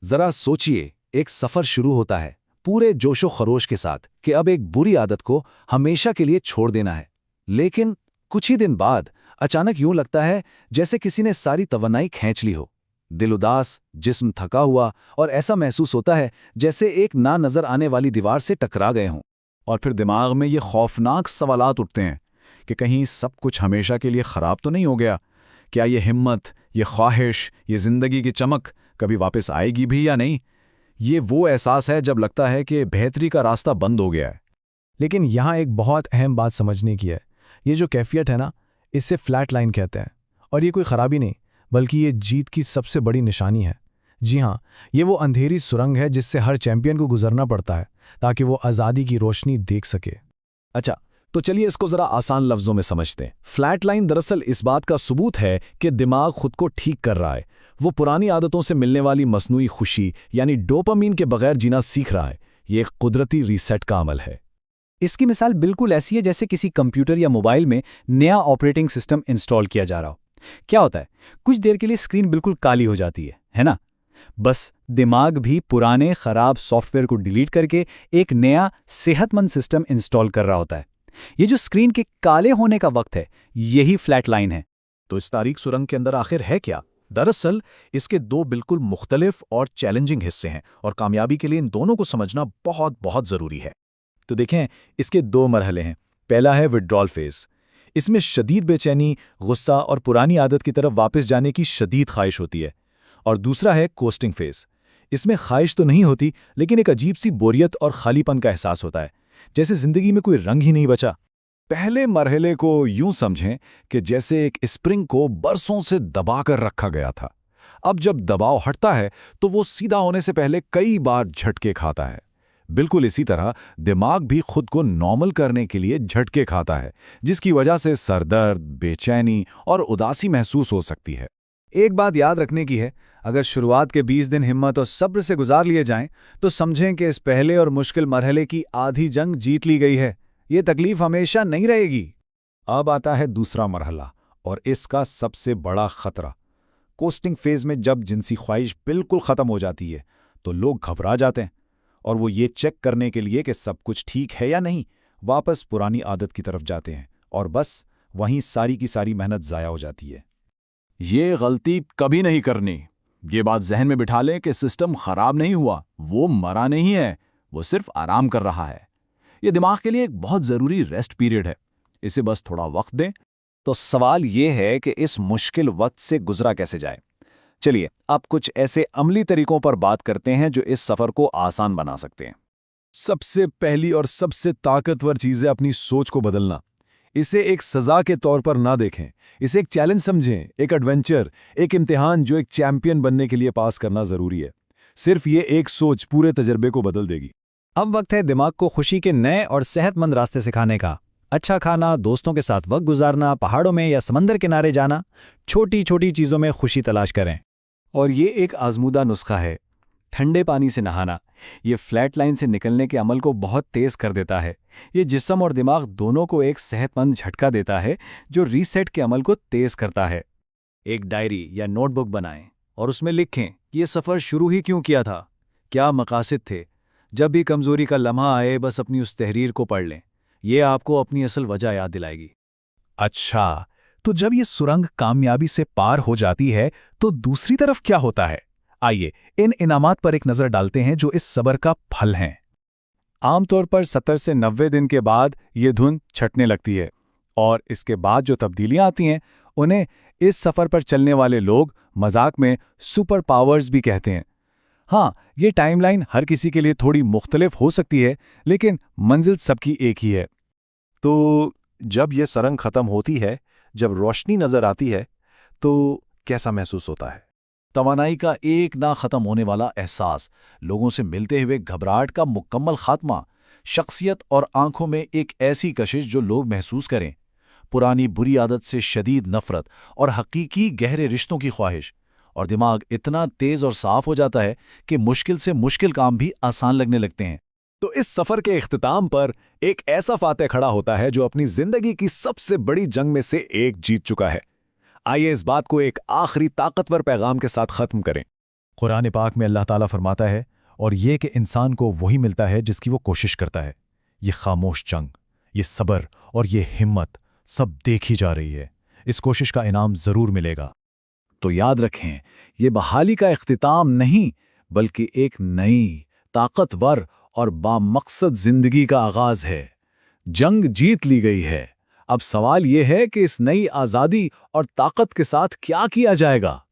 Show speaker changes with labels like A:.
A: जरा सोचिए, एक सफर शुरू होता है पूरे जोशो खरोश के साथ कि अब एक बुरी आदत को हमेशा के लिए छोड़ देना है। लेकिन कुछ ही दिन बाद अचानक यूं लगता है जैसे किसी ने सारी तवन्नाई खींच ली हो। दिल उदास, जिस्म थका हुआ और ऐसा महसूस होता है जैसे एक ना नजर आने वाली दीवार से टकरा गए हों।
B: और फिर दिमाग में ये खौफनाक सवालात उठते हैं कि कहीं सब कुछ हमेशा के लिए ख़राब तो नहीं हो गया। क्या ये हिम्मत, ये ख्वाहिश, ये ज़िंदगी की चमक कभी वापस आएगी भी या नहीं। ये वो एहसास है जब लगता है कि बेहतरी का रास्ता बंद हो गया है।
C: लेकिन यहाँ एक बहुत अहम बात समझने की है। ये जो कैफियत है ना, इसे फ्लैट लाइन कहते हैं। और ये कोई खराबी नहीं, बल्कि ये जीत की सबसे बड़ी निशानी है। जी हाँ, ये वो अंधेरी सुरंग है जिससे हर चैंपियन को गुजरना पड़ता है ताकि वो आज़ादी की रोशनी देख सके।
B: अच्छा, तो चलिए इसको ज़रा आसान लफ्ज़ों में समझते हैं। फ्लैट लाइन दरअसल इस बात का सबूत है कि दिमाग खुद को ठीक कर रहा है। वो पुरानी आदतों से मिलने वाली मसनूई खुशी यानी डोपामीन के बगैर जीना सीख रहा है। ये एक कुदरती रीसेट का अमल है।
D: इसकी मिसाल बिल्कुल ऐसी है जैसे किसी कंप्यूटर या मोबाइल में नया ऑपरेटिंग सिस्टम इंस्टॉल किया जा रहा हो। क्या होता है, कुछ देर के लिए स्क्रीन बिल्कुल काली हो जाती है ना। बस दिमाग भी पुराने खराब सॉफ्टवेयर को डिलीट करके एक नया सेहतमंद सिस्टम इंस्टॉल कर रहा होता है। ये जो स्क्रीन के काले होने का वक्त है, यही फ्लैट लाइन है।
B: तो इस तारीख सुरंग के अंदर आखिर है क्या? दरअसल इसके दो बिल्कुल मुख्तलिफ और चैलेंजिंग हिस्से हैं और कामयाबी के लिए इन दोनों को समझना बहुत बहुत ज़रूरी है। तो देखें, इसके दो मरहले हैं। पहला है विड्रॉल फेज। इसमें शदीद बेचैनी, गुस्सा और पुरानी आदत की तरफ वापस जाने की शदीद ख्वाहिश होती है। और दूसरा है कोस्टिंग फेज। इसमें ख्वाहिश तो नहीं होती, लेकिन एक अजीब सी बोरियत और खालीपन का एहसास होता है, जैसे जिंदगी में कोई रंग ही नहीं बचा। पहले मरहले को यूं समझें कि जैसे एक स्प्रिंग को बरसों से दबा कर रखा गया था। अब जब दबाव हटता है तो वो सीधा होने से पहले कई बार झटके खाता है। बिल्कुल इसी तरह दिमाग भी खुद को नॉर्मल करने के लिए झटके खाता है, जिसकी वजह से सरदर्द, बेचैनी और उदासी महसूस हो सकती है।
C: एक बात याद रखने की है, अगर शुरुआत के 20 दिन हिम्मत और सब्र से गुजार लिए जाएं, तो समझें कि इस पहले और मुश्किल मरहले की आधी जंग जीत ली गई है। ये तकलीफ हमेशा नहीं रहेगी।
B: अब आता है दूसरा मरहला और इसका सबसे बड़ा खतरा। कोस्टिंग फेज में जब जिनसी ख्वाहिश बिल्कुल ख़त्म हो जाती है तो लोग घबरा जाते हैं और वो ये चेक करने के लिए कि सब कुछ ठीक है या नहीं, वापस पुरानी आदत की तरफ जाते हैं और बस वहीं सारी की सारी मेहनत ज़ाया हो जाती है। ये गलती कभी नहीं करनी। ये बात जहन में बिठा लें कि सिस्टम खराब नहीं हुआ, वो मरा नहीं है, वो सिर्फ आराम कर रहा है। ये दिमाग के लिए एक बहुत ज़रूरी रेस्ट पीरियड है। इसे बस थोड़ा वक्त दें।
D: तो सवाल ये है कि इस मुश्किल वक्त से गुजरा कैसे जाए। चलिए अब कुछ ऐसे अमली तरीकों पर बात करते हैं जो इस सफ़र को आसान बना सकते हैं।
B: सबसे पहली और सबसे ताकतवर चीज़ है अपनी सोच को बदलना। इसे एक सज़ा के तौर पर ना देखें, इसे एक चैलेंज समझें, एक एडवेंचर, एक इम्तिहान जो एक चैंपियन बनने के लिए पास करना ज़रूरी है। सिर्फ ये एक सोच पूरे तजर्बे को बदल देगी।
D: अब वक्त है दिमाग को खुशी के नए और सेहतमंद रास्ते सिखाने का। अच्छा खाना, दोस्तों के साथ वक्त गुजारना, पहाड़ों में या समंदर किनारे जाना, छोटी छोटी चीज़ों में खुशी तलाश करें। और ये एक आजमूदा नुस्खा है, ठंडे पानी से नहाना। ये फ्लैट लाइन से निकलने के अमल को बहुत तेज़ कर देता है। ये जिस्म और दिमाग दोनों को एक सेहतमंद झटका देता है जो रीसेट के अमल को तेज़ करता है। एक डायरी या नोटबुक बनाएं और उसमें लिखें कि ये सफ़र शुरू ही क्यों किया था, क्या मकासद थे। जब भी कमज़ोरी का लम्हा आए, बस अपनी उस तहरीर को पढ़ लें। ये आपको अपनी असल वजह याद दिलाएगी।
B: अच्छा, तो जब ये सुरंग कामयाबी से पार हो जाती है तो दूसरी तरफ क्या होता है? आइए इन इनामात पर एक नज़र डालते हैं जो इस सब्र का फल हैं।
D: आमतौर पर 70 से 90 दिन के बाद ये धुन छटने लगती है और इसके बाद जो तब्दीलियां आती हैं उन्हें इस सफ़र पर चलने वाले लोग मजाक में सुपर पावर्स भी कहते हैं। हाँ, ये टाइमलाइन हर किसी के लिए थोड़ी मुख्तलिफ हो सकती है, लेकिन मंजिल सबकी एक ही है।
B: तो जब ये सरंग ख़त्म होती है, जब रोशनी नज़र आती है, तो कैसा महसूस होता है? तवानाई का एक ना ख़त्म होने वाला एहसास, लोगों से मिलते हुए घबराहट का मुकम्मल खात्मा, शख्सियत और आंखों में एक ऐसी कशिश जो लोग महसूस करें, पुरानी बुरी आदत से शदीद नफ़रत और हकीकी गहरे रिश्तों की ख्वाहिश, और दिमाग इतना तेज़ और साफ हो जाता है कि मुश्किल से मुश्किल काम भी आसान लगने लगते हैं। तो इस सफ़र के इख्तिताम पर एक ऐसा फातेह खड़ा होता है जो अपनी ज़िंदगी की सबसे बड़ी जंग में से एक जीत चुका है। आइए इस बात को एक आखिरी ताकतवर पैगाम के साथ ख़त्म करें। कुरान पाक में अल्लाह ताला फरमाता है, और ये कि इंसान को वही मिलता है जिसकी वो कोशिश करता है। ये खामोश जंग, ये सब्र और ये हिम्मत सब देखी जा रही है। इस कोशिश का इनाम ज़रूर मिलेगा।
D: तो याद रखें, ये बहाली का इख्तिताम नहीं, बल्कि एक नई, ताकतवर और बामकसद जिंदगी का आगाज है। जंग जीत ली गई है। अब सवाल यह है कि इस नई आज़ादी और ताकत के साथ क्या किया जाएगा।